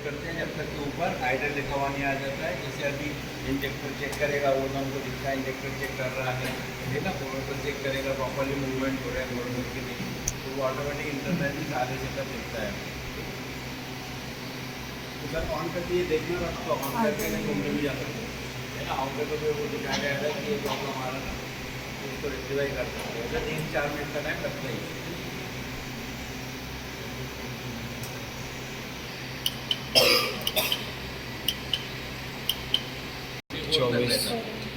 करते हैं जब तक के ऊपर आइडल लिखा हुआ नहीं आ जाता है। जैसे अभी इंजेक्टर चेक करेगा, वो तो हमको दिखता है इंजेक्टर चेक कर रहा है, ठीक है ना। वो चेक करेगा प्रॉपरली मूवमेंट हो रहा है गोल के लिए, तो वो ऑटोमेटिक इंटरनली सारे सेटअप दिखता है। तो सर ऑन करके ये देखना रहा तो ऑन करके नहीं घूमने भी जा सकते है ना। ऑन करके वो दिखाया गया था कि ये प्रॉब्लम आ रहा था, तो उसको रेक्टिफाई कर सकते हैं। ऐसा 3-4 मिनट का टाइम लगता ही।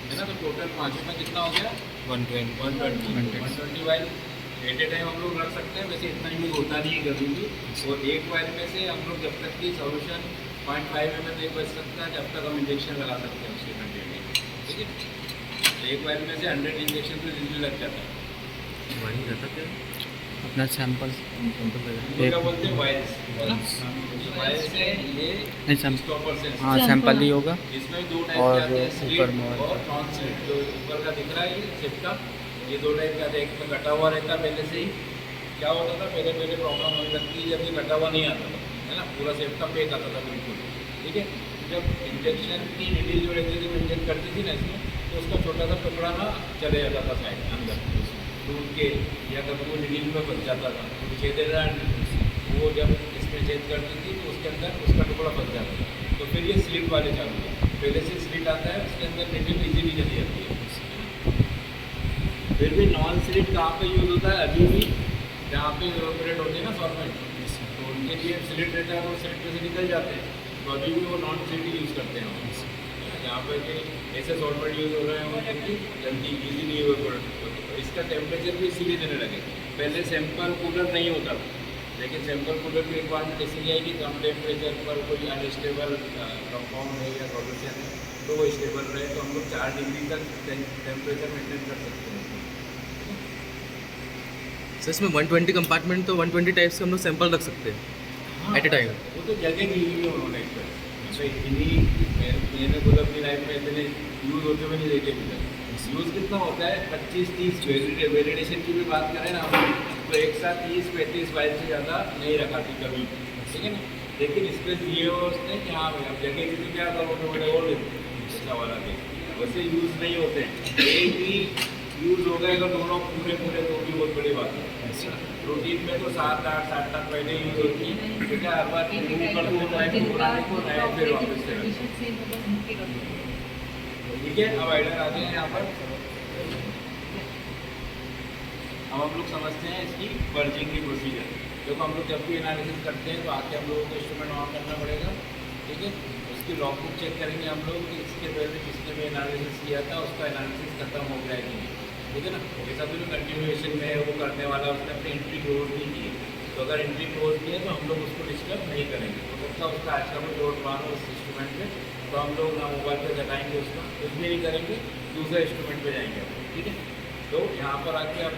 है ना। तो टोटल पाँचों में कितना हो गया 120 वाइल एट ए टाइम हम लोग रख सकते हैं। वैसे इतना यूज़ होता नहीं है कभी भी। और एक वाइल में से हम लोग जब तक की सोल्यूशन 0.5 ml नहीं बच सकता है जब तक हम इंजेक्शन लगा सकते हैं उसके कंटेंट, ठीक है। एक वाइल में से 100 इंजेक्शन तो यूजली लग जाता है। वही रहता है अपना सैंपल क्या बोलते हैं वाइल्स, है ना। वाइल्स है ये नहीं स्टॉपर से, हाँ सैंपल ही होगा। इसमें 2 टाइप और के आते हैं, ऊपर स्लिट में और नॉन स्लिट। जो ऊपर का दिख रहा है ये सिप का, ये 2 टाइप का आता है। एक में कटा हुआ रहता है पहले से ही। क्या होता था पहले प्रॉब्लम होने लगती है जब ये कटा हुआ नहीं आता था, है ना। पूरा सिप का पैक आता था बिल्कुल, ठीक है। जब इंजेक्शन की निडल जो रहती थी वो इंजेक्ट करती थी ना इसमें, तो उसका छोटा सा टुकड़ा ना चले जाता था साइड अंदर टूट के, या कभी वो निडल में फंस जाता था, छेदेदार वो जब इसमें छेद करती थी तो उसके अंदर उसका टुकड़ा फंस जाता था। तो फिर ये स्लिट वाले चालू है। पहले से स्लिट आता है, उसके अंदर निडल इजीली चली जाती है। फिर भी नॉन स्लिट कहाँ पे यूज़ होता है अभी भी, जहाँ पे इवेपोरेट होते हैं ना सॉल्वेंट, तो उनके लिए स्लिट रहता है, वो स्लिट में से निकल जाते हैं। तो अभी भी वो नॉन स्लिट यूज़ करते हैं वहाँ, जहाँ पे कि ऐसे सॉल्वेंट यूज़ हो रहे हैं वो जल्दी ईजीली इवेपोरेट होते हैं। तो इसका टेम्परेचर भी इसीलिए देने लगे। पहले सैंपल कूलर नहीं होता था, लेकिन सैंपल कूलर की रिक्वायरमेंट इसलिए है कि कम टेम्परेचर पर कोई अनस्टेबल कंपाउंड है या सॉल्यूशन है तो वो स्टेबल रहे। तो हम लोग 4 डिग्री तक टेम्परेचर मेंटेन कर सकते हैं। सर इसमें 120 कंपार्टमेंट तो 120 टाइप से हम लोग सैंपल रख सकते हैं एट ए टाइम। वो तो जगह दी हुई है उन्होंने इस पर। इतनी मैंने खुद अपनी लाइफ में इतने यूज़ होते हुए नहीं देखे अभी तक। यूज़ कितना होता है 25-30 वैलिडेशन की भी बात करें ना हम, तो एक साथ 30-35 वाइल से ज़्यादा नहीं रखा थी कभी, ठीक है ना। लेकिन इसमें दिए हुए उसने कि हाँ अब जगह की तो क्या करो तो बड़े और ऐसा वाला थे। वैसे यूज़ नहीं होते हैं, एक भी यूज़ हो गए अगर दोनों पूरे तो भी बहुत बड़ी बात है। प्रोटीन में तो 7-8 महीने यूज़ होती है, क्योंकि हर बार रिमूव कर दो नए पुराने को नए फिर वापस से, ठीक है। अब आइडल आते हैं यहाँ पर। अब हम लोग समझते हैं इसकी पर्जिंग की प्रोसीजर। देखो हम लोग जब भी एनालिसिस करते हैं तो आके हम लोगों को इंस्ट्रूमेंट ऑन करना पड़ेगा, ठीक है। उसकी लॉग बुक चेक करेंगे हम लोग कि इसके पहले जिसने भी एनालिसिस किया था उसका एनालिसिस खत्म हो गया है कि नहीं, ठीक है ना। ऐसा तो जो कंटिन्यूएशन में वो करने वाला उसने अपनी एंट्री क्लोज नहीं की है, तो अगर एंट्री क्लोज की है तो हम लोग उसको डिस्टर्ब नहीं करेंगे। तो सबका उसका आज का कोई लोड मानो उस इंस्ट्रूमेंट में, तो हम लोग ना मोबाइल पर लगाएंगे उसका, कुछ भी नहीं करेंगे, दूसरे इंस्ट्रूमेंट पे जाएंगे, ठीक है। तो यहाँ पर आके अब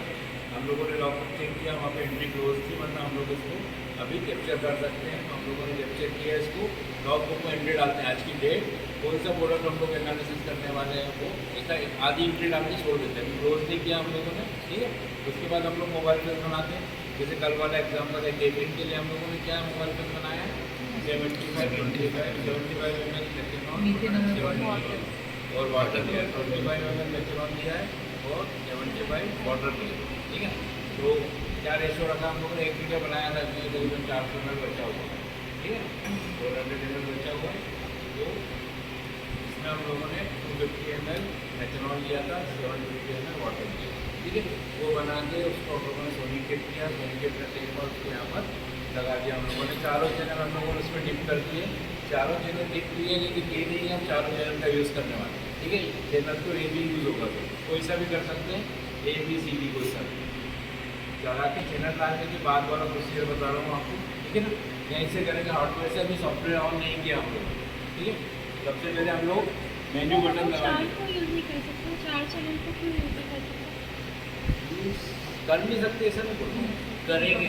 हम लोगों ने लॉक चेक किया, वहाँ पे एंट्री क्लोज थी, वरना हम लोग इसको अभी कैप्चर कर सकते हैं। तो हम लोगों ने कैप्चर किया इसको, लॉग बुक में एंट्री डालते हैं, आज की डेट, कौन सा प्रोडक्ट हम लोग एनालिसिस करने वाले हैं, वो एक आधी एंट्री डाल के छोड़ देते हैं। क्लोज नहीं किया हम लोगों ने, ठीक है। उसके बाद हम लोग मोबाइल पेन बनाते हैं। जैसे कल वाला एग्जाम्पल है, केबिन के लिए हम लोगों ने क्या मोबाइल पेन बनाया है 75 ml और वाटर लिया है, 25 ml मेथनॉल लिया है और 75 वाटर लिया है, ठीक है। तो क्या रेशो रखा हम लोगों ने, 1 लीटर बनाया था, तकरीबन 400 ml बचा हुआ, ठीक है, 400 ml बचा हुआ। तो इसमें हम लोगों ने 250 ml मेथनॉल लिया था, 750 ml वाटर लिया, ठीक है। वो बना के उसको हम लोगों ने सोनिकेट किया, सोनिकेट करने के बाद उसको यहाँ पर लगा दिया हम लोगों ने। चारों चैनल हम लोगों ने उसमें डिप कर दिए, चारों चैनल डिप किए, लेकिन ये नहीं है हम चारों चैनल का यूज़ करने वाले, ठीक है। चैनल तो ए भी यूज़ होगा, तो कोई सा भी कर सकते हैं, ABCD कोई सा भी लगा के चैनल डालने के बाद वाला प्रोसीजर बता रहा हूँ आपको, ठीक है ना। यहीं से करेंगे, हार्डवेयर से अभी सॉफ्टवेयर ऑन नहीं किया हम लोग, ठीक है। सबसे पहले हम लोग मेन्यू बटन दबाएंगे। कर नहीं सकते ऐसा नहीं बोलते, करेंगे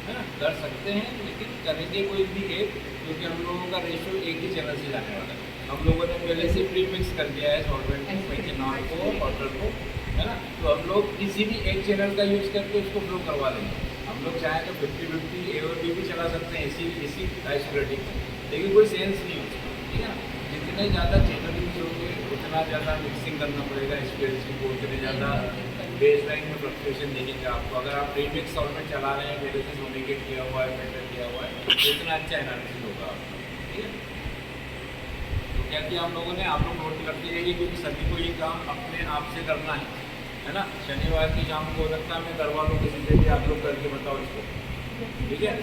है ना, कर सकते हैं लेकिन करेंगे कोई भी एक, क्योंकि हम लोगों का रेशो एक ही चैनल से जाने वाला है। हम लोगों ने पहले से प्री मिक्स कर दिया है सॉल्वेंट को, मेथनॉल को, वाटर को, है ना। तो हम लोग किसी भी एक चैनल का यूज़ करके उसको फ्लो करवा लेंगे। हम लोग चाहें तो 50-50 A और B भी चला सकते हैं इसी आइसोलेटिंग, लेकिन कोई सेंस नहीं है उसका, ठीक है ना। जितने ज़्यादा चैनल यूज होंगे उतना ज़्यादा मिक्सिंग करना पड़ेगा SPLC को, उतने ज़्यादा बेस लाइन में फ्लक्चुएशन देखेंगे आपको। अगर आप प्रीमिक्स सॉल्वेंट चला रहे हैं, पहले से सोनिकेट किया हुआ है, फिल्टर किया हुआ है, तो इतना अच्छा एनालिसिस होगा आपका, ठीक है। तो क्या किया हम लोगों ने, आप लोग नोट करते रहिए, क्योंकि सभी को ये काम अपने आप से करना है ना। शनिवार की शाम को हो सकता है मैं करवा लूँ किसी से भी, आप लोग करके बताओ इसको, ठीक है।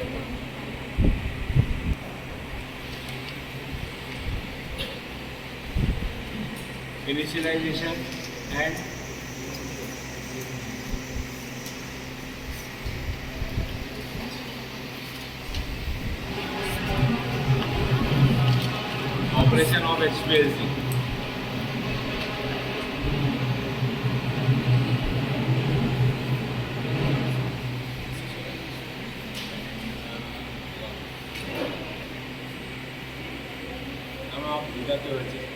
Initialization and operation of HPLC। हम आप बुझाते हो अच्छे।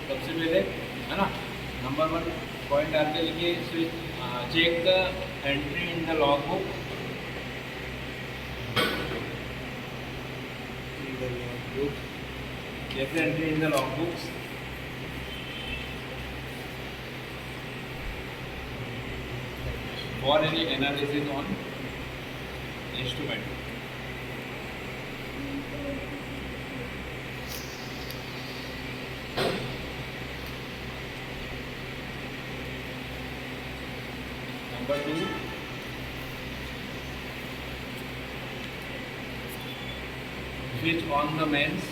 सबसे पहले है ना, नंबर 1 पॉइंट आके लिखिए, switch check the entry in the log book. Check the entry in the logbooks. For any analysis on instrument. Number 2, switch on the mains.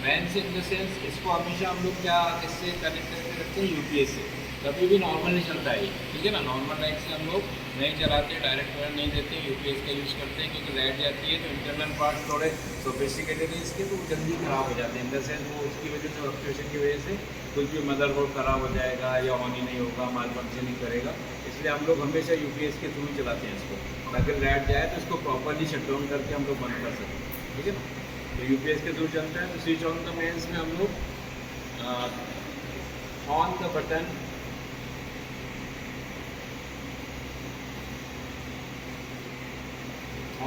Mains in the sense, इसको हमेशा हम लोग क्या इससे कनेक्ट करके रखते हैं, यूपीएस से। कभी भी नॉर्मल नहीं चलता है, ठीक है ना। नॉर्मल लाइट से हम लोग नहीं चलाते, डायरेक्ट करंट नहीं देते, यूपीएस का यूज़ करते हैं, क्योंकि लाइट जाती है तो इंटरनल पार्ट थोड़े सोफिस्टिकेटेड है इसके, तो वो जल्दी ख़राब हो जाते हैं। इन द सेंस वो उसकी वजह से, फ्लक्चुएशन की वजह से कुछ भी मदरबोर्ड ख़राब हो जाएगा या ऑन ही नहीं होगा, माल फंक्शन नहीं करेगा। इसलिए हम लोग हमेशा यूपीएस के थ्रू चलाते हैं इसको, ताकि लाइट जाए तो इसको प्रॉपरली शट डाउन करके हम लोग बंद कर सकें, ठीक है ना। तो यूपीएस के थ्रू चलता है। तो स्विच ऑन द मेंस में हम लोग on the button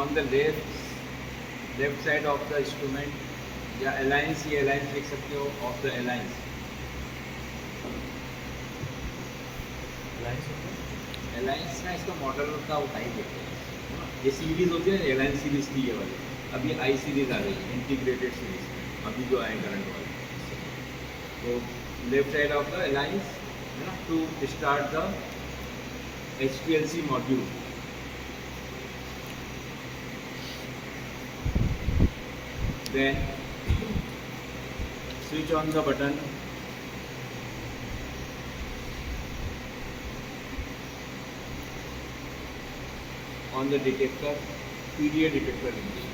on the left side of the instrument, या अलायंस, ये अलायंस लिख सकते हो, ऑफ द अलायंस। अलायंस ना इसका मॉडल का वो टाइप होता है, ये सीरीज होती है ना, अलायंस सीरीज की ये वाली। अभी आई सीरीज आ रही है, इंटीग्रेटेड सीरीज अभी जो आए करंट वाले। तो left side of the alliance है ना, to start the HPLC module. Then switch on the button on the detector, PDA detector लिखिए,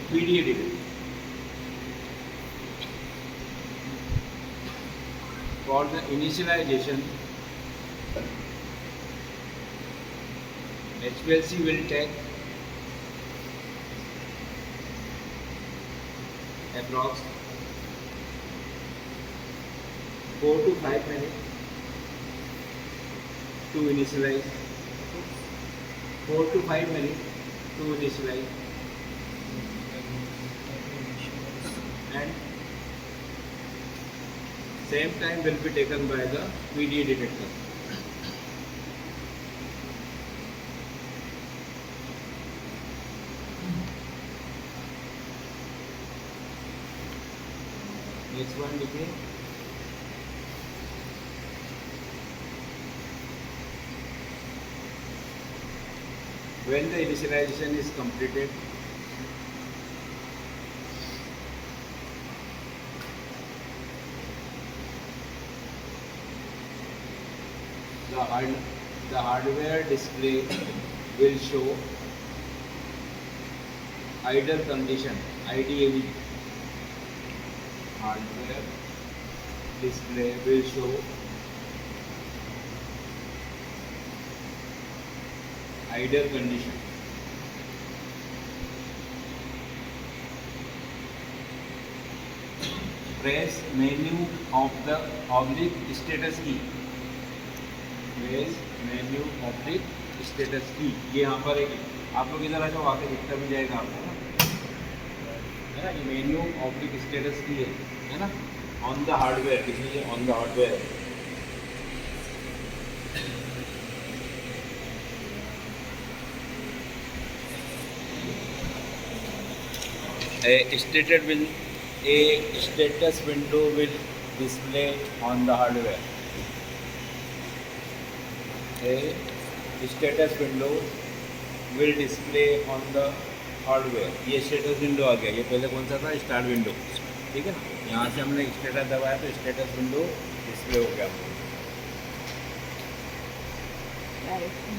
PDA detector. For the initialization, HPLC will take approx 4 to 5 minutes to initialize. 4 to 5 minutes to initialize, and same time will be taken by the PDA detector. Next one देखिए, when the initialization is completed, the hardware display will show idle condition, IDAV. Hardware display will show idle condition. Press menu of the oblique status key. Press menu oblique status की, ये यहाँ पर एक आप लोग इधर आ जाओ, आके दिखता भी जाएगा आपको है ना। ये मेन्यू ऑब्लिक स्टेटस की है ना। ऑन द हार्डवेयर, किसी on the hardware a status window will display on the hardware. A status window will display on the hardware. ये स्टेटस विंडो आ गया। ये पहले कौन सा था? स्टार्ट विंडो, ठीक है ना। यहाँ से हमने स्टेटस दबाया तो स्टेटस विंडो डिस्प्ले हो गया।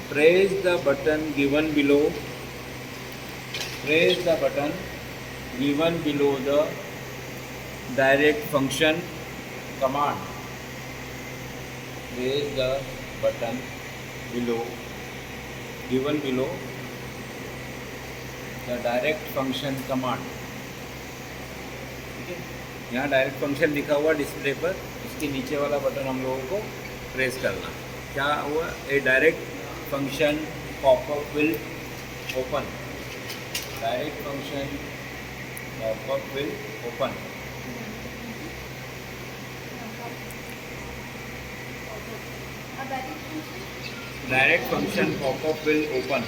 Press the button given below, press the button given below the direct function command. Press the button given below the direct function command. ठीक है, यहाँ डायरेक्ट फंक्शन लिखा हुआ डिस्प्ले पर, इसके नीचे वाला बटन हम लोगों को प्रेस करना। क्या हुआ? A direct function popup will open. Direct function popup will open. Direct function popup will open.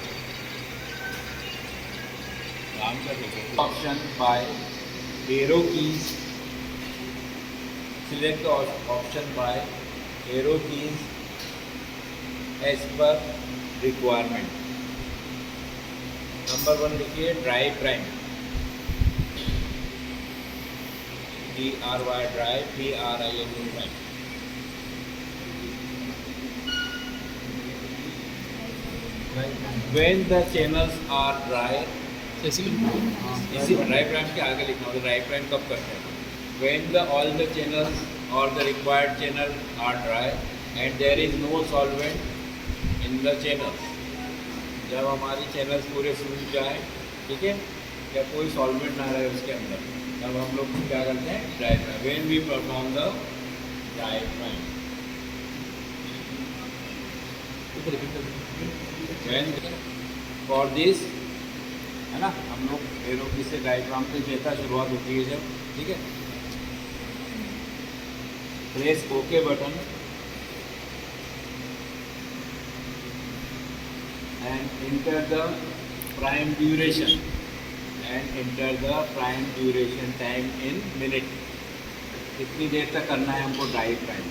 नाम का देखो, option by arrow keys. Select option by arrow keys as per requirement. Number 1 लिखिए dry prime, DRY dry, PRIM prime. When the channels are dry, इसी dry prime के आगे लिखना होगा। Drive prime कब करते हैं? When all the channels or the required channel are dry and there is no solvent in the channels। जब हमारी चैनल्स पूरे सूख जाए, ठीक है, या कोई सॉल्वेंट ना रहे उसके अंदर, तब हम लोग क्या करते हैं? Drive prime. When we perform the drive prime, when for this, है ना, हम लोग एरो की से ड्राइव प्राइम की डेटा शुरुआत होती है जब, ठीक है। Press okay button and enter the prime duration time in minute। कितनी देर तक करना है हमको ड्राइव प्राइम?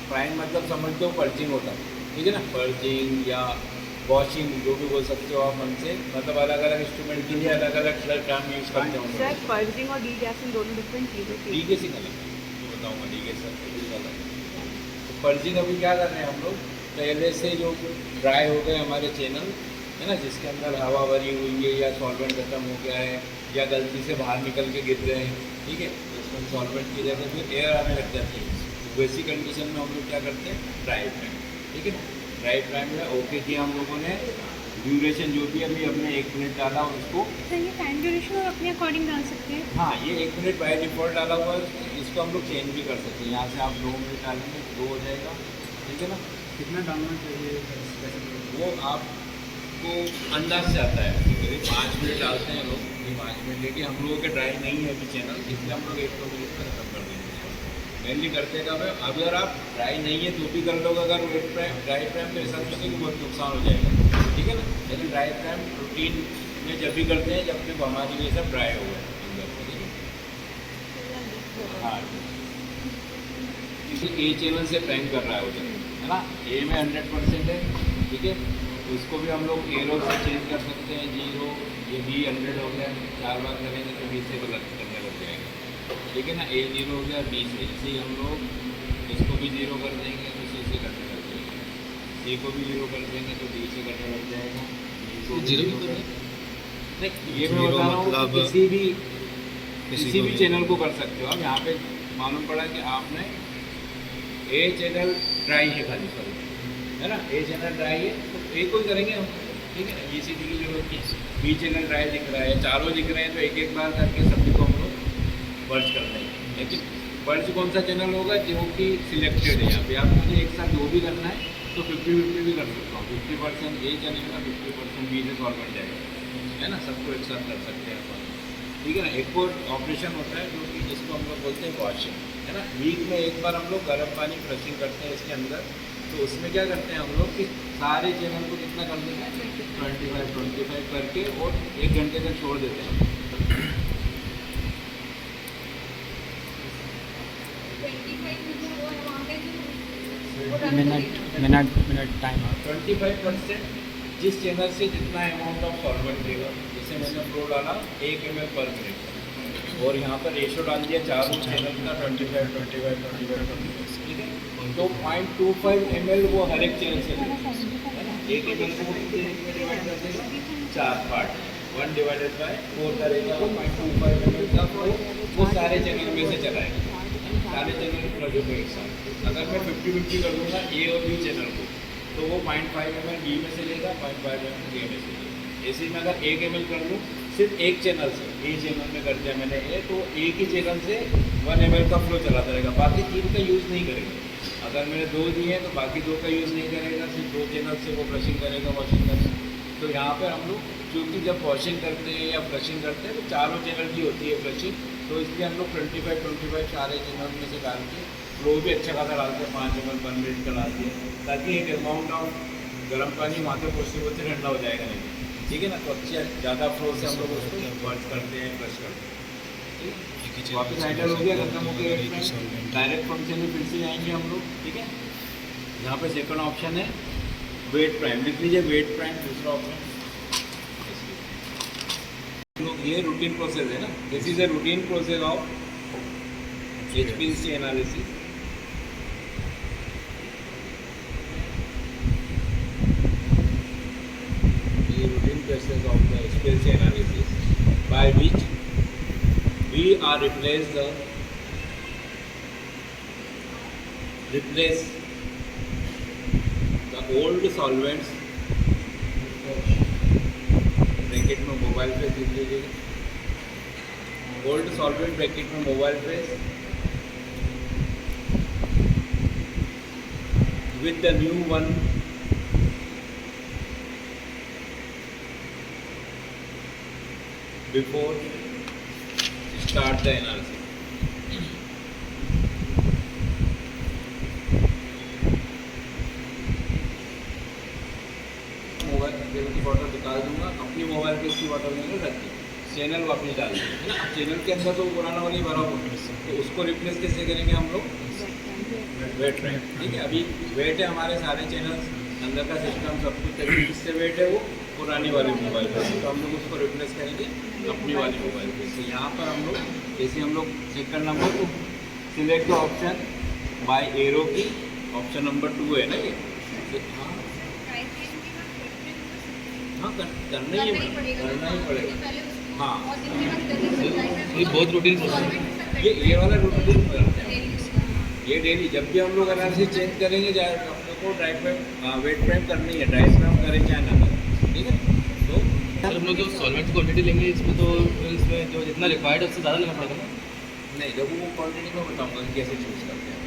प्राइम मतलब समझ दो पर्जिंग होता है, ठीक है ना। पर्जिंग या वॉशिंग जो भी बोल सकते हो आप मन से, मतलब अलग अलग इंस्ट्रूमेंट के लिए अलग अलग टर्म यूज करते हैं। सर पर्जिंग और डीगैसिंग दोनों डिफरेंट चीज़ें थी। डीगैसिंग अलग है, जो बताऊँगा डीगैसिंग अलग। तो पर्जिंग अभी क्या कर रहे हैं हम लोग? पहले से जो ड्राई हो गए हमारे चैनल, है ना, जिसके अंदर हवा भरी हुई है या सॉल्वेंट खत्म हो गया है या गलती से बाहर निकल के गिर रहे हैं, ठीक है, तो उसमें सॉल्वेंट की जगह फिर एयर आने लग जाती है। तो वैसी कंडीशन में हम लोग क्या करते हैं? ड्राइव प्राइम, ठीक है। ड्राइव प्राइम में ओके किया हम लोगों ने। ड्यूरेशन जो भी अभी हमने 1 मिनट डाला उसको, सर ये टाइम ड्यूरेशन और अपने अकॉर्डिंग डाल सकते हैं। हाँ, ये 1 मिनट बाय डिफॉल्ट डाला हुआ है, इसको हम लोग चेंज भी कर सकते हैं। यहाँ से आप 2 मिनट डालेंगे 2 हो जाएगा, ठीक है ना। कितना डालना चाहिए? वो आपको अंदाज से आता है। करीब 5 मिनट डालते हैं लोग, ये 5 मिनट लेके हम लोगों के ड्राई नहीं है अभी चैनल, इसलिए हम लोग 1-2 मिनट में खत्म कर देंगे। मेनली करते कब है? अब अगर आप ड्राई नहीं है तो भी कर लोगे। अगर वेट प्राइम ड्राई प्राइम तो ऐसा कुछ नहीं कि बहुत नुकसान हो जाएगा, ठीक है ना। लेकिन ड्राई प्राइम रूटीन में जब भी करते हैं जब तक हमारी ये सब ड्राई हो गए अंदर, ठीक है। हाँ, किसी ए चैनल से प्राइम कर रहा है उधर, है ना। ए में 100% है, ठीक है। तो इसको भी हम लोग एरो से चेंज कर सकते हैं। 0, ये भी 100 हो गया, 4 बार करेंगे तो 20 से गलत करने लग जाएगा, ठीक है ना। A 0 हो गया, B से, इसे हम लोग इसको भी 0 कर देंगे तो C से करने लग जाएगा। C को भी 0 कर देंगे तो D से करने लग जाएगा। जीरो भी कर नहीं, ये मैं बता रहा हूँ कि किसी भी चैनल को कर सकते हो आप। यहाँ पे मालूम पड़ा कि आपने A चैनल ड्राई है खाली, सॉरी, है ना। A चैनल ड्राई है तो A को ही करेंगे हम, ठीक है। ये सीधी की जरूरत नहीं। B चैनल ड्राई दिख रहा है, चारों दिख रहे हैं, तो एक एक बार करके सभी को हम लोग पर्ज कर देंगे। लेकिन पर्ज कौन सा चैनल होगा? जो कि सिलेक्टेड है। यहाँ पे आप मुझे एक साथ जो भी करना है तो 50-50 भी कर सकता हूँ, 50% ए चलेगा, 50% बी से सॉल्वेंट जाएगा, है ना, सबको एक साथ कर सकते हैं अपन, ठीक है ना। एक और ऑपरेशन होता है जो कि जिसको हम लोग बोलते हैं वॉशिंग, है ना। वीक में एक बार हम लोग गर्म पानी फ्लशिंग करते हैं इसके अंदर, तो उसमें क्या करते हैं हम लोग कि सारे चैनल को कितना कर देते हैं 25 करके और 1 घंटे तक छोड़ देते हैं। मिनट टाइम 25% जिस चैनल से जितना अमाउंट ऑफ सॉल्वेंट देगा, जैसे मैंने फ्लो डाला 1 ml पर मिनट और यहाँ पर रेशो डाल दिया चारों चैनल का 25, ठीक है। तो 0.25 ml वो हर एक चैनल से लेगा, है ना। 1 ml को डिवाइड कर देगा 4 पार्ट, 1 डिवाइडेड बाय 4 करेगा वो 0.25 ml का वो सारे चैनल में से चलाएगा, सारे चैनल फ्लश होगा एक साथ। अगर मैं 50-50 कर दूँगा ए और बी चैनल को, तो वो 0.5 ml बी में से लेगा, 0.5 ml ए में से लेगा। ऐसे में अगर 1 ml कर लूँ सिर्फ एक चैनल से, ए चैनल में कर दिया मैंने ए, तो एक ही चैनल से 1 ml का फ्लो चलाता रहेगा, बाकी 3 का यूज़ नहीं करेगा। अगर मैंने 2 दिए हैं तो बाकी 2 का यूज़ नहीं करेगा, सिर्फ 2 चैनल से वो फ्लशिंग करेगा, वॉशिंग करेगा। तो यहाँ पर हम लोग क्योंकि जब वॉशिंग करते हैं या फ्लशिंग करते हैं तो चारों चैनल की होती है फ्लशिंग, तो इसलिए हम लोग 25 सारे चैनल में से डाल के फ्लो भी अच्छा खासा डालते हैं, 5 ml 1 मिनट का डालते हैं, ताकि एक अमाउंट ऑफ गर्म पानी माथे पहुँचते ठंडा हो जाएगा नहीं, ठीक है ना। तो अच्छे ज़्यादा फ्लो से हम लोग उसको वॉश करते हैं, फ्लश करते हैं, ठीक है। वापस हाइडल हो गया, खत्म हो गया, डायरेक्ट फंक्शन में फिर से जाएंगे हम लोग, ठीक है। यहाँ पे सेकंड ऑप्शन है वेट प्राइम, लिख लीजिए वेट प्राइम, दूसरा ऑप्शन। ये रूटीन प्रोसेस है ना, this is a routine process of HPLC analysis. ये routine process of the HPLC analysis by which we are replace the old solvents, bracket में mobile phase लिख लीजिएगा, ओल्ड सॉल्वेंट ब्रैकेट में mobile phase with the new one before start the analysis. Mobile तेल की bottle निकाल दूंगा, अपनी mobile पे इसकी बॉटल मैंने रख दी, चैनल वापस डाल दिया, है ना। अब चैनल के अंदर तो पुराना वाली भरा हुआ, तो उसको रिप्लेस कैसे करेंगे हम लोग, वेट प्राइम, ठीक है। अभी वेट है हमारे सारे चैनल्स अंदर का सिस्टम सब कुछ, तभी किससे वेट है वो पुरानी वाली मोबाइल पर, तो हम लोग उसको रिप्लेस करेंगे अपनी वाली मोबाइल पर। तो यहाँ पर हम लोग जैसे हम लोग चेक करना नंबर तो select the option by arrow key, option number 2 है ना ये, हाँ करना ही पड़ेगा, हाँ ये बहुत रूटीन प्रोसेस है। ये वाला रूटीन करते हैं ये डेली, जब भी हम लोग एनालिसिस चेंज करेंगे चाहे हम लोग को ड्राई प्राइम वेट प्राइम करनी है, ड्राई प्राइम करें चाहे ना करें, ठीक है। तो सर हम लोग जो सॉल्वेंट क्वांटिटी लेंगे इसमें, तो इसमें जो जितना रिक्वायर्ड है उससे ज़्यादा लेना पड़ेगा ना? नहीं, जब वो क्वान्टिटी में बताऊँगा कि कैसे चूज़ करते हैं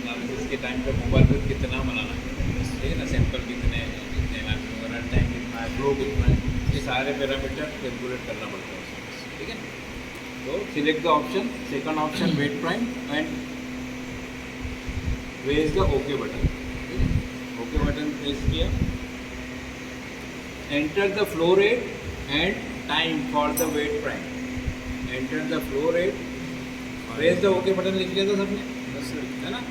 एनालिसिस के टाइम पर मोबाइल पर कितना बनाना है, ठीक है ना, सैंपल कितने एनालिसिस में रन टाइम कितना है, फ्लो कितना है, ये सारे पैरामीटर कैलकुलेट करना पड़ता है उसमें, ठीक है। तो select the option, second option wet prime and press the okay button, okay button press किया, enter the flow rate and time for the wet prime, enter the flow rate, press the okay button लिख लिया था सबने, है ना।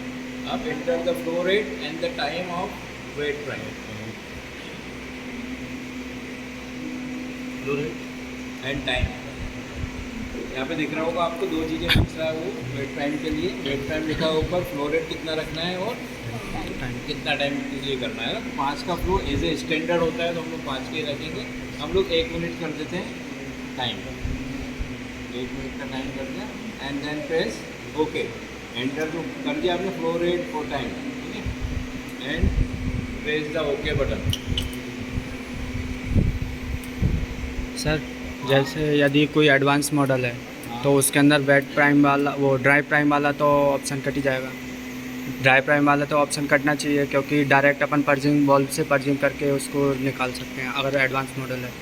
अब enter the flow rate and the time of wet prime, flow rate and time. यहाँ पे दिख रहा होगा आपको 2 चीज़ें पूछ रहा है वो वेट टाइम के लिए, वेट टाइम लिखा है ऊपर, फ्लो रेट कितना रखना है और कितना टाइम के लिए करना है। 5 का फ्लो एज ए स्टैंडर्ड होता है तो हम लोग 5 के ही रखेंगे, हम लोग 1 मिनट कर देते हैं टाइम, 1 मिनट का टाइम कर दिया and then press okay, enter तो कर दिया आपने फ्लो रेट और टाइम, ठीक है, and press the okay button. Sir जैसे यदि कोई एडवांस मॉडल है तो उसके अंदर वेट प्राइम वाला, वो ड्राई प्राइम वाला तो ऑप्शन कट ही जाएगा। ड्राई प्राइम वाला तो ऑप्शन कटना चाहिए, क्योंकि डायरेक्ट अपन पर्जिंग बॉल से पर्जिंग करके उसको निकाल सकते हैं अगर एडवांस मॉडल है।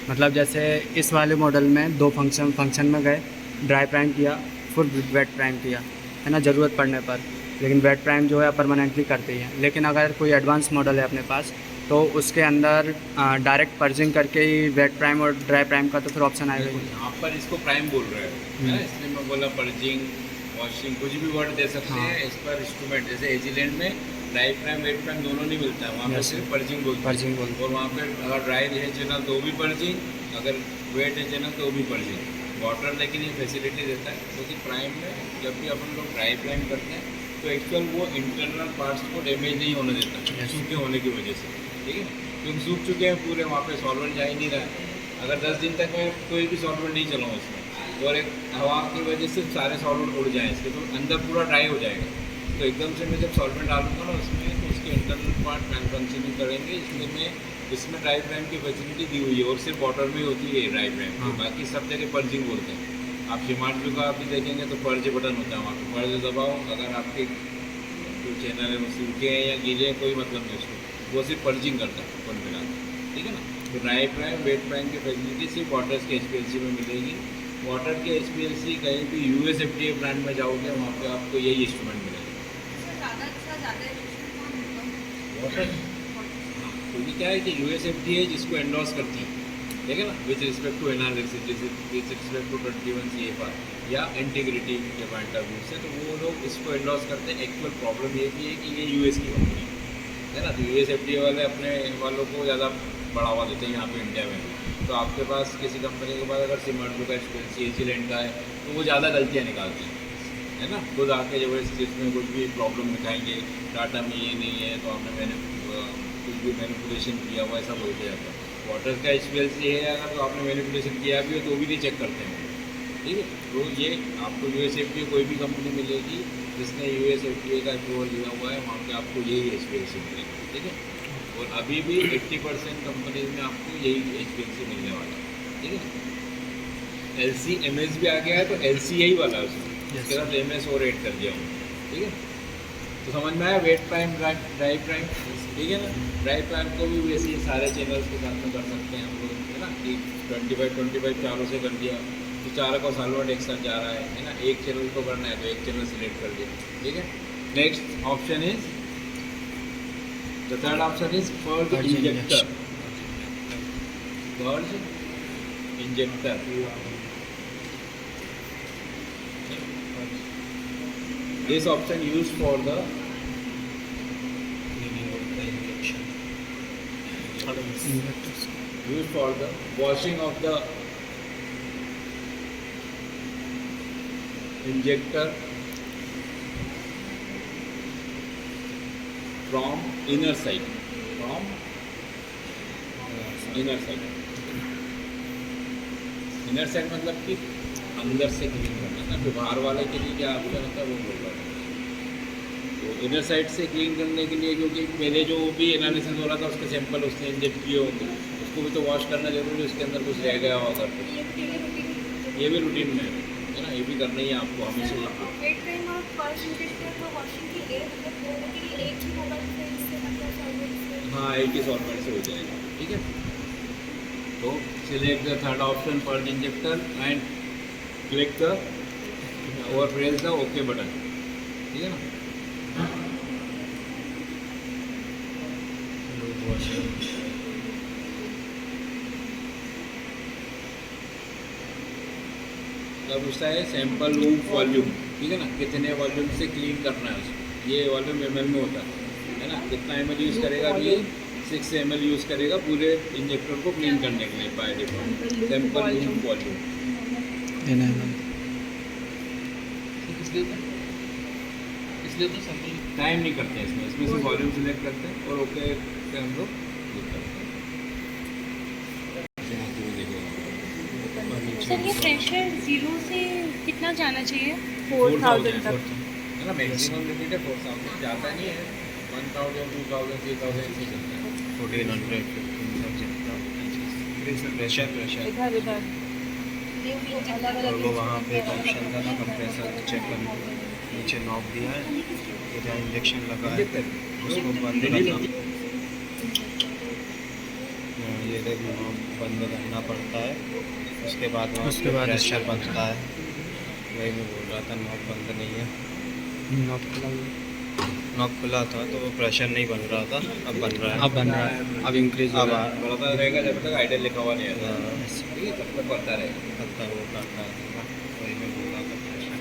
मतलब जैसे इस वाले मॉडल में दो फंक्शन में गए, ड्राई प्राइम किया, फुल वेट प्राइम किया, है ना, ज़रूरत पड़ने पर। लेकिन वेट प्राइम जो है परमानेंटली करते ही है। लेकिन अगर कोई एडवांस मॉडल है अपने पास तो उसके अंदर डायरेक्ट पर्जिंग करके ही वेट प्राइम और ड्राई प्राइम का तो फिर ऑप्शन आएगा ही। यहाँ पर इसको प्राइम बोल रहे हो है ना, इसलिए मैं बोला पर्जिंग वॉशिंग कुछ भी वर्ड दे सकते हाँ। हैं। इस पर इंस्ट्रूमेंट जैसे एजीलैंड में ड्राई प्राइम वेट प्राइम दोनों नहीं मिलता है, वहाँ पे Yes, सिर्फ पर्जिंग बोलते हैं। पर्जिंग बोलते और वहाँ पे अगर ड्राई है चैनल तो भी पर्जिंग, अगर वेट है चैनल तो भी पर्जिंग। वाटर लेकिन ये फैसिलिटी देता है, क्योंकि प्राइम में जब भी अपन लोग ड्राई प्राइम करते हैं तो एक्चुअल वो इंटरनल पार्ट्स को डैमेज नहीं होने देता Yes. सूखे होने की वजह से, ठीक है। क्योंकि सूख चुके हैं पूरे, वहाँ पे सॉल्वेंट जा ही नहीं रहा है। अगर 10 दिन तक मैं कोई भी सॉल्वेंट नहीं चलाऊँ उसमें और एक हवा की वजह से सारे सॉल्वेंट उड़ जाएँ इसके, तो अंदर पूरा ड्राई हो जाएगा। तो एकदम से मैं जब सॉल्वेंट डालूंगा ना उसमें, तो उसके इंटरनल पार्ट मैन फंक्शनिंग करेंगे। इसलिए मैं इसमें ड्राई प्राइम की फैसिलिटी दी हुई है, और सिर्फ वाटर में होती है ड्राई प्राइम। हाँ। बाकी सब जगह पर्जिंग बोलते हैं। आप शिमांटू का भी देखेंगे तो पर्ज बटन होता है, वहाँ पर पर्ज दबाओ, अगर आपके जो चैनल है वो सूखे हैं या गीले हैं कोई मतलब नहीं उसको, वो सिर्फ पर्जिंग करता है कुल मिला, ठीक है ना। तो ड्राई प्राइम वेट प्राइम की फैसिलिटी सिर्फ वाटर्स के HPLC में मिलेगी। वाटर के HPLC कहीं भी US FDA ब्रांड में जाओगे वहाँ पे आपको यही इंस्ट्रूमेंट मिलेगा। वाटर क्योंकि क्या है कि US FDA जिसको एंडोर्स करती है, ठीक है ना, with respect to analysis, with respect to 21 CFR या इंटीग्रिटी के पॉइंट ऑफ व्यू से, तो वो लोग इसको एंडोर्स करते हैं। एक्चुअल प्रॉब्लम ये भी है कि ये US की कंपनी है ना, तो US FDA वाले अपने वालों को ज़्यादा बढ़ावा देते हैं यहाँ पे इंडिया में भी। तो आपके पास किसी कंपनी के पास अगर सिमांटो का एक्सपीरियंस एजीलैंड का है तो वो ज़्यादा गलतियाँ निकालते हैं, है ना। खुद आके जब इसमें कुछ भी प्रॉब्लम दिखाएंगे, टाटा में ये नहीं है तो आपने कुछ भी मैनिपुलेशन किया हुआ ऐसा बोलते जाता है। वाटर का HPLC है अगर तो आपने मैनिपुलेशन किया भी हो तो भी नहीं चेक करते हैं, ठीक है। तो ये आपको US FDA कोई भी कंपनी मिलेगी जिसने US FDA का अप्रूवल लिया हुआ है, वहाँ पे आपको यही HPLC मिलेगी, ठीक है। और अभी भी 80% कंपनीज में आपको यही HPLC मिलने वाला है, ठीक है। LC-MS भी आ गया है, तो LC यही वाला है उसमें, इसके साथ MS और ऐड कर दिया हूँ, ठीक है। तो समझ में आया वेट प्राइम ड्राई प्राइम, ठीक है ना। ड्राई प्राइम को भी वैसे ही सारे चैनल्स के साथ में कर सकते हैं हम लोग, है ना, कि 25 चारों से कर दिया तो चारों का सॉल्वेंट एक साथ जा रहा है ना। एक चैनल को करना है तो एक चैनल सिलेक्ट कर दिया, ठीक है। Next option is the third option is purge injector. Purge injector, this option used for the washing of the injector from inner side, inner side मतलब कि अंदर से क्लीन करना ना। फिर बाहर वाले के लिए क्या आपका मतलब वो बोल रहा है, तो इनर साइड से क्लीन करने के लिए, क्योंकि पहले जो भी एनालिसिस हो रहा था उसके सैंपल उसने इंजेक्ट किए होंगे, उसको भी तो वॉश करना जरूरी है, उसके अंदर कुछ रह गया होगा तो ये भी रूटीन में है ना, ये भी करना ही है आपको हमेशा। वेट प्राइम और पर्ज इंजेक्टर को वॉशिंग के लिए मतलब दोनों के लिए एक ही होगा, इससे मतलब सॉल्वेंट से। हाँ, एक ही सॉल्वेंट से हो जाएगा, ठीक है। तो select the third option purge injector and click the और प्रेस द ओके बटन, ठीक है ना। अब उसका है सैंपल रूम वॉल्यूम, ठीक है ना, कितने वॉल्यूम से क्लीन करना है उसको। ये वॉल्यूम ml में होता है ना, कितना ml यूज़ करेगा, ये 6 ml यूज़ करेगा पूरे इंजेक्टर को क्लीन करने के लिए by default. Sample room volume इसलिए तो सैंपल टाइम नहीं करते हैं इसमें से वॉल्यूम सिलेक्ट करते हैं और ओके पे हम लोग क्लिक करते हैं। सर ये प्रेशर 0 से कितना जाना चाहिए? 4000 तक है ना, मैक्सिमम लिमिट है 4000, ज़्यादा नहीं है। 1000 2000 3000 ऐसे चलता है। 1400 15,000 प्रेशर इधर इधर और वो वहाँ पे एक ऑप्शन था ना कंप्रेसर चेक करने नीचे नॉब दिया है, ये जहाँ इंजेक्शन लगा है उसको बंद करना, ये देखो नॉब बंद करना पड़ता है, उसके बाद प्रेशर बनता है। वही मैं बोल रहा था, नॉब बंद नहीं है, नॉब खुला था तो वो प्रेशर नहीं बन रहा था, अब बन रहा है, अब इंक्रीज अब बढ़ता रहेगा जब तक आइडियल लिखा हुआ नहीं आता, हाँ, ठीक है, तब तक बढ़ता रहेगा। पता वो करता है, वही मैं बोल रहा था प्रेशर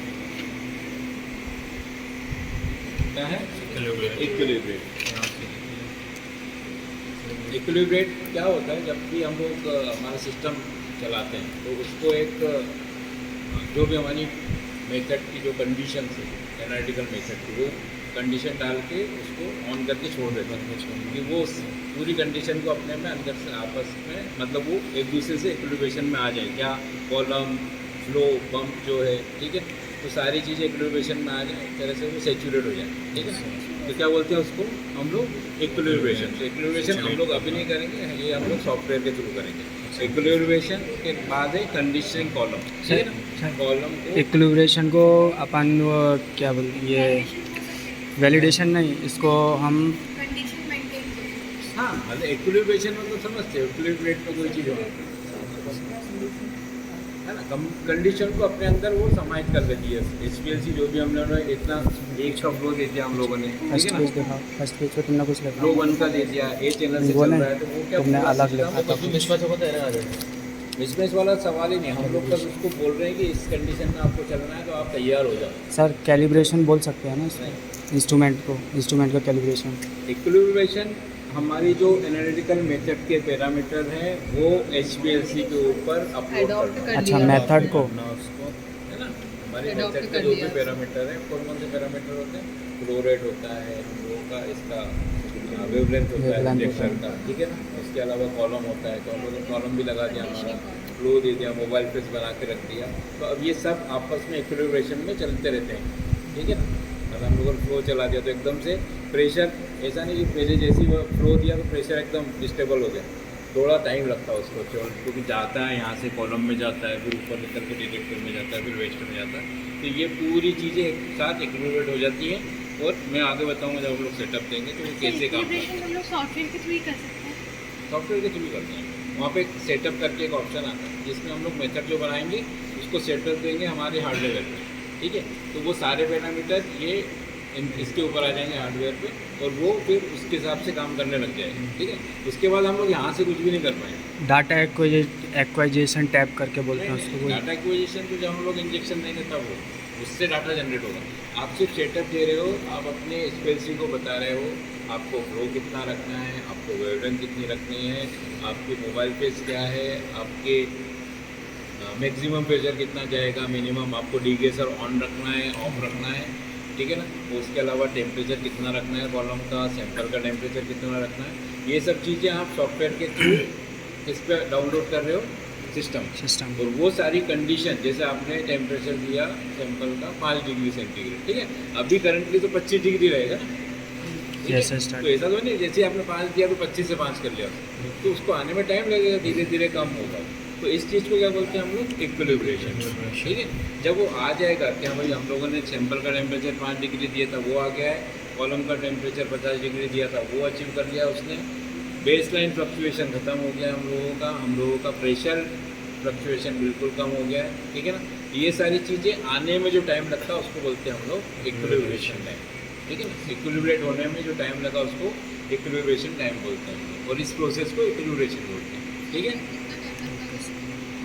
क्या है किलोमीटर इक्विलिब्रेट। इक्विलिब्रेट क्या होता है, जब भी हम लोग हमारा सिस्टम चलाते हैं तो उसको एक जो भी हमारी मेथड की जो कंडीशन है एनालिटिकल मेथड की, वो कंडीशन डाल के उसको ऑन करके छोड़ देते हैं कि वो पूरी कंडीशन को अपने में अंदर से आपस में मतलब वो एक दूसरे से इक्विलिब्रेशन में आ जाए, क्या कॉलम फ्लो पंप जो है, ठीक है, तो सारी चीज़ें इक्विलिब्रेशन में आ जाए, एक तरह से वो सेचुरेट हो जाए, ठीक है। तो क्या बोलते हैं उसको हम लोग इक्विलिब्रेशन। तो इक्विलिब्रेशन हम लोग अभी नहीं करेंगे, ये हम लोग सॉफ्टवेयर के थ्रू करेंगे। इक्विलिब्रेशन के बाद है कंडीशनिंग कॉलम, ठीक है ना, कॉलम को इक्विलिब्रेशन को अपन वो क्या बोलते हैं, ये वैलिडेशन नहीं, इसको हम कंडीशन मेंटेन करें। हाँ मतलब इक्विलिब्रेशन मतलब समझते हो, इक्विलिब्रेट में कोई चीज़ हो है ना, कंडीशन को अपने अंदर वो समाहित कर देती है। HPLC जो भी हम लोगों ने इतना एक का फ्लो दे दिया हम लोगों ने, ठीक फर्स्ट है पेज ना, दिखाओ, फर्स्ट पेज पे तुमने कुछ लिखा फ्लो 1 का दे दिया, A चैनल से वो चल नहीं, रहा है, तो वो क्या तुमने पूरा अलग system लिखा था। मिसमैच वाला सवाल ही नहीं, हम लोग बस उसको बोल रहे हैं कि इस कंडीशन में आपको चलना है तो आप तैयार हो जाओ। सर कैलिब्रेशन बोल सकते हैं ना इसमें, इंस्ट्रूमेंट का कैलिब्रेशन। इक्विलिब्रेशन हमारी जो एनालिटिकल मेथड के पैरामीटर हैं वो HPLC के ऊपर अपलोड करना, अच्छा मेथड को, उसको है ना, हमारी मेथड के जो भी पैरामीटर हैं, कौन कौन से पैरामीटर होते हैं, फ्लो रेट होता है हम लोगों का, इसका वेवलेंथ होता है Wavelength इंजेक्शन का, ठीक है ना, उसके अलावा कॉलम होता है, तो हम लोगों ने कॉलम भी लगा दिया, हमारा फ्लो दे दिया, मोबाइल फेस बना के रख दिया, तो अब ये सब आपस में इक्विलिब्रेशन में चलते रहते हैं, ठीक है ना। अगर हम लोगों ने फ्लो चला दिया तो एकदम से प्रेशर, ऐसा नहीं कि पहले जैसी वो फ्लो दिया तो प्रेशर एकदम डिस्टेबल हो गया, थोड़ा टाइम लगता है उसको, क्योंकि जाता है यहाँ से कॉलम में जाता है, फिर ऊपर निकल के डिटेक्टर में जाता है, फिर वेस्टर में जाता है, तो ये पूरी चीज़ें एक साथ इक्विलिब्रेट हो जाती हैं। और मैं आगे बताऊँगा जब हम लोग सेटअप देंगे तो वो कैसे काम करते हैं। इक्विलिब्रेशन हम लोग सॉफ्टवेयर के थ्रू ही कर सकते हैं। सॉफ्टवेयर के थ्रू करते हैं, वहाँ पे एक सेटअप करके एक ऑप्शन आता है जिसमें हम लोग मेथड जो बनाएंगे उसको सेटअप देंगे हमारे हार्डवेयर पे, ठीक है, तो वो सारे पैरामीटर ये इसके ऊपर आ जाएंगे हार्डवेयर पे, और वो फिर उसके हिसाब से काम करने लग जाएगा, ठीक है। उसके बाद हम लोग यहाँ से कुछ भी नहीं कर पाएंगे। डाटा एक्वाइजेशन टैप करके बोलते हैं उसको, डाटा एक्विजिशन तो जब हम लोग इंजेक्शन देंगे तब हो, उससे डाटा जनरेट होगा। आप सिर्फ सेटअप दे रहे हो, आप अपने HPLC को बता रहे हो आपको फ्लो कितना रखना है, आपको वेवलेंथ कितनी रखनी है, आपके मोबाइल पेज क्या है, आपके मैक्सिमम प्रेशर कितना जाएगा, मिनिमम आपको डीगेसर ऑन रखना है, ऑफ रखना है, ठीक है ना, उसके अलावा टेम्परेचर कितना रखना है कॉलम का, सैंपल का टेम्परेचर कितना रखना है, ये सब चीज़ें आप सॉफ्टवेयर के थ्रू इस पर डाउनलोड कर रहे हो सिस्टम। और वो सारी कंडीशन, जैसे आपने टेम्परेचर दिया सैंपल का 5 डिग्री सेंटीग्रेड, ठीक है, अभी करंटली तो 25 डिग्री रहेगा ना, ठीक है? Yes, sir, तो ऐसा तो नहीं जैसे आपने 5 दिया तो 25 से 5 कर लिया, तो उसको आने में टाइम लगेगा, धीरे धीरे कम होगा। तो इस चीज़ को क्या बोलते हैं हम लोग, इक्विलिब्रेशन, ठीक है। जब वो आ जाएगा कि हाँ भाई हम लोगों ने सैंपल का टेम्परेचर 5 डिग्री दिया था, वो आ गया है, कॉलम का टेम्परेचर 50 डिग्री दिया था, वो अचीव कर लिया उसने, बेस लाइन फ्लक्चुएशन ख़त्म हो गया हम लोगों का प्रेशर फ्लक्चुएशन बिल्कुल कम हो गया है, ठीक है ना। ये सारी चीज़ें आने में जो टाइम लगता है उसको बोलते हैं हम लोग इक्विलिब्रेशन टाइम, ठीक है ना। इक्विलिब्रेट होने में जो टाइम लगा उसको इक्विलिब्रेशन टाइम बोलते हैं हम लोग, और इस प्रोसेस को इक्विलिब्रेशन बोलते हैं, ठीक है।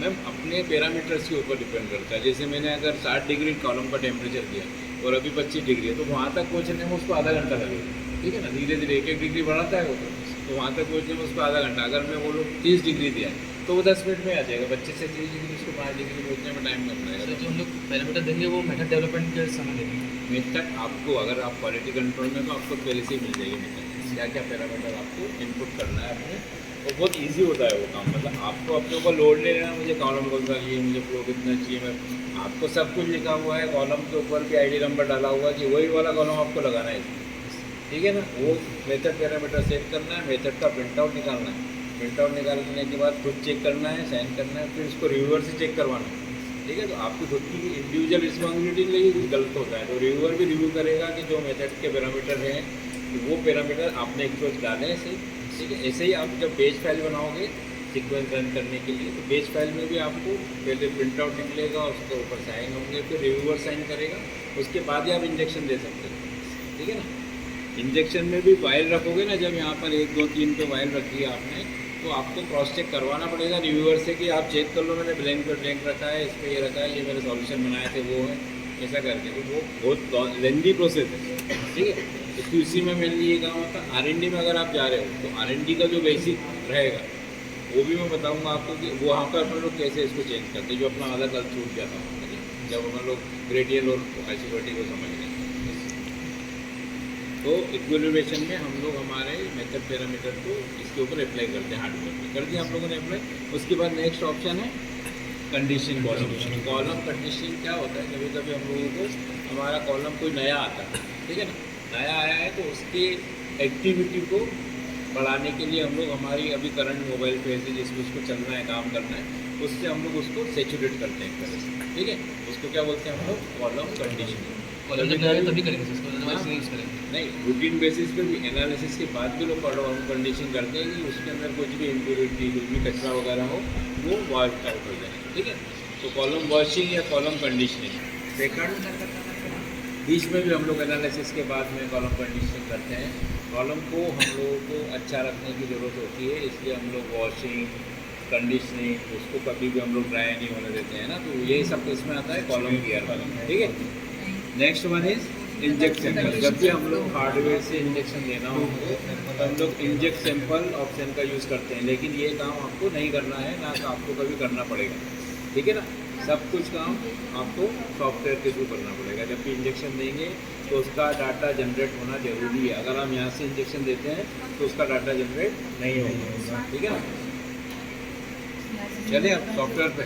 मैम अपने पैरामीटर्स के ऊपर डिपेंड करता है, जैसे मैंने अगर 60 डिग्री कॉलम का टेम्परेचर दिया और अभी 25 डिग्री है, तो वहाँ तक पहुँचने में उसको आधा घंटा लगेगा, ठीक है ना। धीरे धीरे 1-1 डिग्री बढ़ाता है वो, तो वहाँ तक पहुँचने में उसको आधा घंटा। अगर मैं बोलूँ 30 डिग्री दिया तो वो 10 मिनट में आ जाएगा, 25 से 30 डिग्री उसको 5 डिग्री पहुँचने में टाइम लग जाएगा। जो हम लोग पैरामीटर देंगे वो मेथड डेवलपमेंट के समय देंगे। मेथड आपको, अगर आप क्वालिटी कंट्रोल में, तो आपको पहले से ही मिल जाएगी मेथड, क्या क्या पैरामीटर आपको इनपुट करना है अपने, और बहुत इजी होता है वो काम। मतलब आपको अपने ऊपर लोड नहीं लेना, मुझे कॉलम कौन सा चाहिए, मुझे फ्लो कितना चाहिए, मैं आपको सब कुछ लिखा हुआ है, कॉलम के ऊपर भी ID नंबर डाला हुआ है कि वही वाला कॉलम आपको लगाना है इसमें, ठीक है ना। वो मेथड पैरामीटर सेट करना है, मेथड का प्रिंट आउट निकालना है, प्रिंट आउट निकालने के बाद खुद चेक करना है, साइन करना है, फिर उसको रिव्यूअर से चेक करवाना है, ठीक है। तो आपकी खुद की इंडिविजुअल रिस्पॉन्सिबिलिटी नहीं, कुछ गलत होता है तो रिव्यूअर भी रिव्यू करेगा कि जो मेथड के पैरामीटर हैं तो वो पैरामीटर आपने एक्सपोज डाले हैं सही, ठीक है। ऐसे ही आप जब बेस फाइल बनाओगे सीक्वेंस रन करने के लिए, तो बेस फाइल में भी आपको पहले प्रिंट आउट निकलेगा, उसके ऊपर साइन होंगे, फिर रिव्यूअर साइन करेगा, उसके बाद ही आप इंजेक्शन दे सकते हो, ठीक है ना। इंजेक्शन में भी वाइल रखोगे ना, जब यहाँ पर 1 2 3 पे वाइल रखी है आपने, तो आपको क्रॉस चेक करवाना पड़ेगा रिव्यूअर से कि आप चेक कर लो मैंने ब्लैंक पर ब्लैंक रखा है, इस पर ये रखा है, ये मेरे सॉल्यूशन बनाए थे वो है, ऐसा करके। तो वो बहुत लेंदी प्रोसेस है, ठीक है। तो QC में मेनली ये काम होता है। R&D में अगर आप जा रहे हो तो R&D का जो बेसिक रहेगा वो भी मैं बताऊंगा आपको कि वो वहाँ पर अपन लोग कैसे इसको चेंज करते हैं, जो अपना आधा कल छूट जाता है जब अपन लोग ग्रेडियल और आइसोलेटी को समझ लें। तो इक्विलिब्रेशन में हम लोग हमारे मेथड पैरामीटर को इसके ऊपर अप्लाई करते हैं, हार्डवेयर में कर दिया आप लोगों ने अप्लाई। उसके बाद नेक्स्ट ऑप्शन है कंडीशन कॉलम। कॉलम कंडीशन क्या होता है, कभी कभी हम लोगों को हमारा कॉलम कोई नया आता है, ठीक है ना, नया आया है तो उसकी एक्टिविटी को बढ़ाने के लिए हम लोग हमारी अभी करंट मोबाइल पे से जिसमें उसको चलना है, काम करना है, उससे हम लोग उसको सेचुरेट करते हैं एक तरह से, ठीक है। उसको क्या बोलते हैं हम लोग, कॉलम कंडीशन। कॉलम जब बनाएंगे तभी करेंगे इसको, अदरवाइज नहीं यूज़ करेंगे। नहीं, रूटीन बेसिस पे भी एनालिसिस के बाद भी लोग कॉलम कंडीशन करते हैं कि उसके अंदर कुछ भी इम्प्योरिटी, कुछ भी कचरा वगैरह हो वो वॉश आउट हो जाए, ठीक है। तो कॉलम वॉशिंग या कॉलम कंडीशनिंग। सेकंड, बीच में भी हम लोग एनालिसिस के बाद में कॉलम कंडीशनिंग करते हैं। कॉलम को हम लोगों को अच्छा रखने की ज़रूरत होती है, इसलिए हम लोग वॉशिंग, कंडीशनिंग, उसको कभी भी हम लोग ड्राई नहीं होने देते हैं ना, तो ये सब इसमें आता है कॉलम गियर वाला, ठीक है। Next one is inject sample. जब भी हम लोग हार्डवेयर से इंजेक्शन देना हो तो हम लोग इंजेक्ट सैंपल ऑप्शन का यूज़ करते हैं, लेकिन ये काम आपको नहीं करना है, ना तो आपको कभी करना पड़ेगा, ठीक है ना। सब कुछ काम आपको सॉफ्टवेयर के थ्रू करना पड़ेगा। जब भी इंजेक्शन देंगे तो उसका डाटा जनरेट होना जरूरी है। अगर हम यहाँ से इंजेक्शन देते हैं तो उसका डाटा जनरेट नहीं होगा, ठीक है ना। चलिए अब सॉफ्टवेयर पे